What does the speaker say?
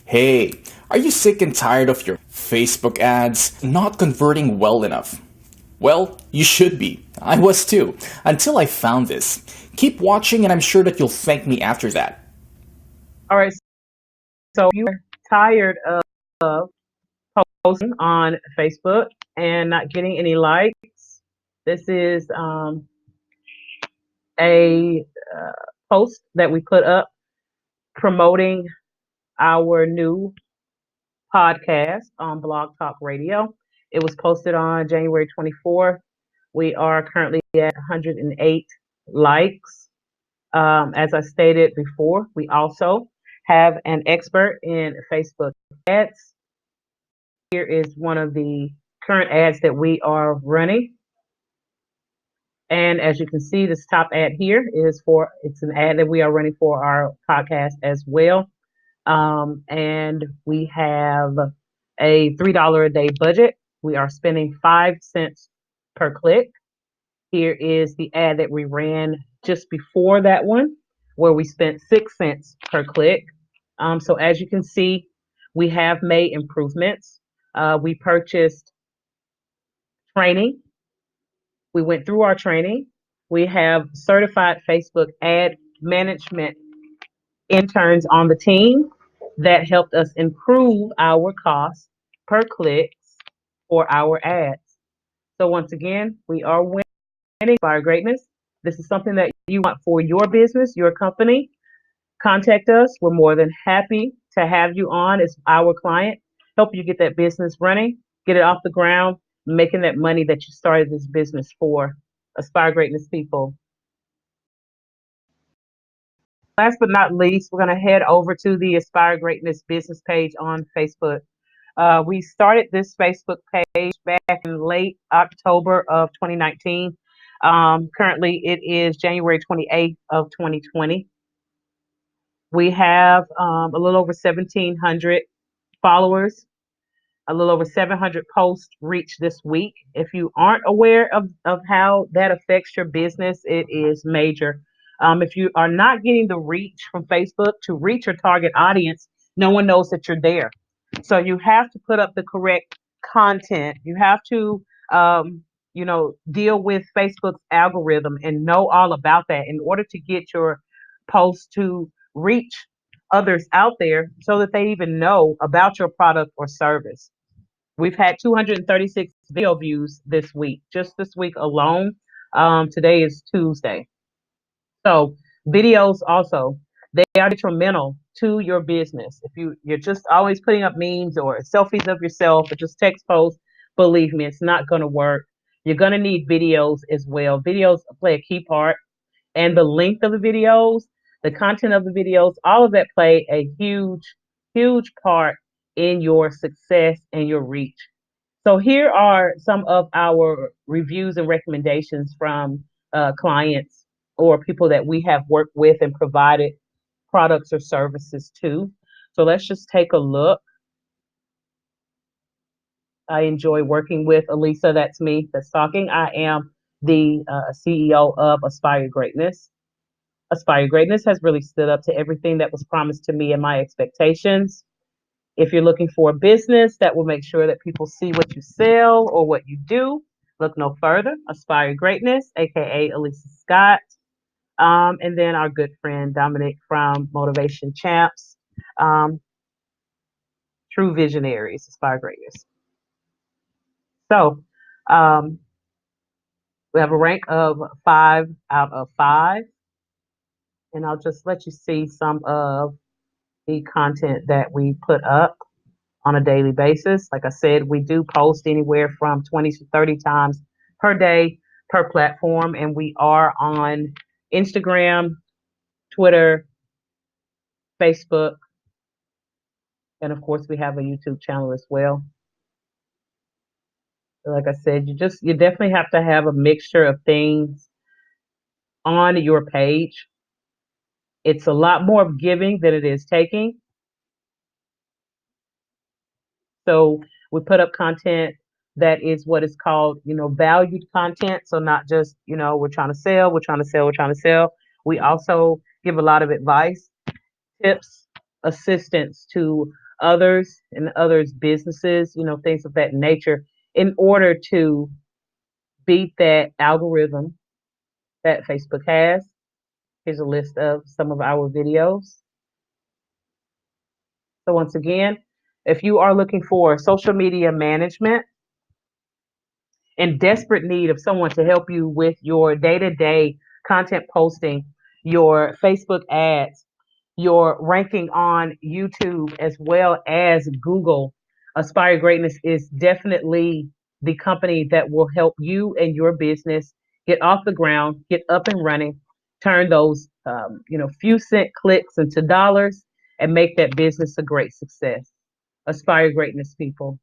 Hey, are you sick and tired of your Facebook ads not converting well enough? Well, you should be. I was too, until I found this. Keep watching and I'm sure that you'll thank me after that. All right, so you're tired of posting on Facebook and not getting any likes. This is a uh, post that we put up promoting our new podcast on Blog Talk Radio. It was posted on January 24th. We are currently at 108 likes. As I stated before, we also have an expert in Facebook ads. Here is one of the current ads that we are running. And as you can see, this top ad here it's an ad that we are running for our podcast as well. And we have a $3 a day budget. We are spending 5 cents per click. Here is the ad that we ran just before that one, where we spent 6 cents per click. So as you can see, we have made improvements. We purchased training. We went through our training. We have certified Facebook ad management interns on the team that helped us improve our cost per clicks for our ads. So once again, we are winning Inspire Greatness. This is something that you want for your business, your company. Contact us. We're more than happy to have you on as our client, help you get that business running, get it off the ground, making that money that you started this business for. Aspire Greatness people. Last but not least, we're going to head over to the Aspire Greatness business page on Facebook. We started this Facebook page back in late October of 2019. Currently, it is January 28th of 2020. We have a little over 1,700 followers, a little over 700 posts reached this week. If you aren't aware of how that affects your business, it is major. If you are not getting the reach from Facebook to reach your target audience, no one knows that you're there. So you have to put up the correct content. You have to, deal with Facebook's algorithm and know all about that in order to get your posts to reach others out there so that they even know about your product or service. We've had 236 video views this week, just this week alone. Today is Tuesday. So videos also, they are detrimental to your business. If you're just always putting up memes or selfies of yourself or just text posts, believe me, it's not going to work. You're going to need videos as well. Videos play a key part, and the length of the videos, the content of the videos, all of that play a huge part in your success and your reach. So here are some of our reviews and recommendations from clients or people that we have worked with and provided products or services to. So let's just take a look. I enjoy working with Elisa. That's me that's talking. I am the CEO of Aspire Greatness. Aspire Greatness has really stood up to everything that was promised to me and my expectations. If you're looking for a business that will make sure that people see what you sell or what you do, look no further. Aspire Greatness, aka Elisa Scott, and then our good friend Dominic from Motivation Champs, um, True Visionaries, Aspire Greatness. So um, we have a rank of 5 out of 5, and I'll just let you see some of the content that we put up on a daily basis. Like I said, we do post anywhere from 20 to 30 times per day per platform, and we are on Instagram, Twitter, Facebook, and of course, we have a YouTube channel as well. Like I said, you definitely have to have a mixture of things on your page. It's a lot more of giving than it is taking. So we put up content that is what is called, valued content. So not just, we're trying to sell, we're trying to sell, we're trying to sell. We also give a lot of advice, tips, assistance to others and others' businesses, things of that nature, in order to beat that algorithm that Facebook has. Here's a list of some of our videos. So once again, if you are looking for social media management, in desperate need of someone to help you with your day-to-day content posting, your Facebook ads, your ranking on YouTube, as well as Google, Aspire Greatness is definitely the company that will help you and your business get off the ground, get up and running, turn those few cent clicks into dollars, and make that business a great success. Aspire Greatness, people.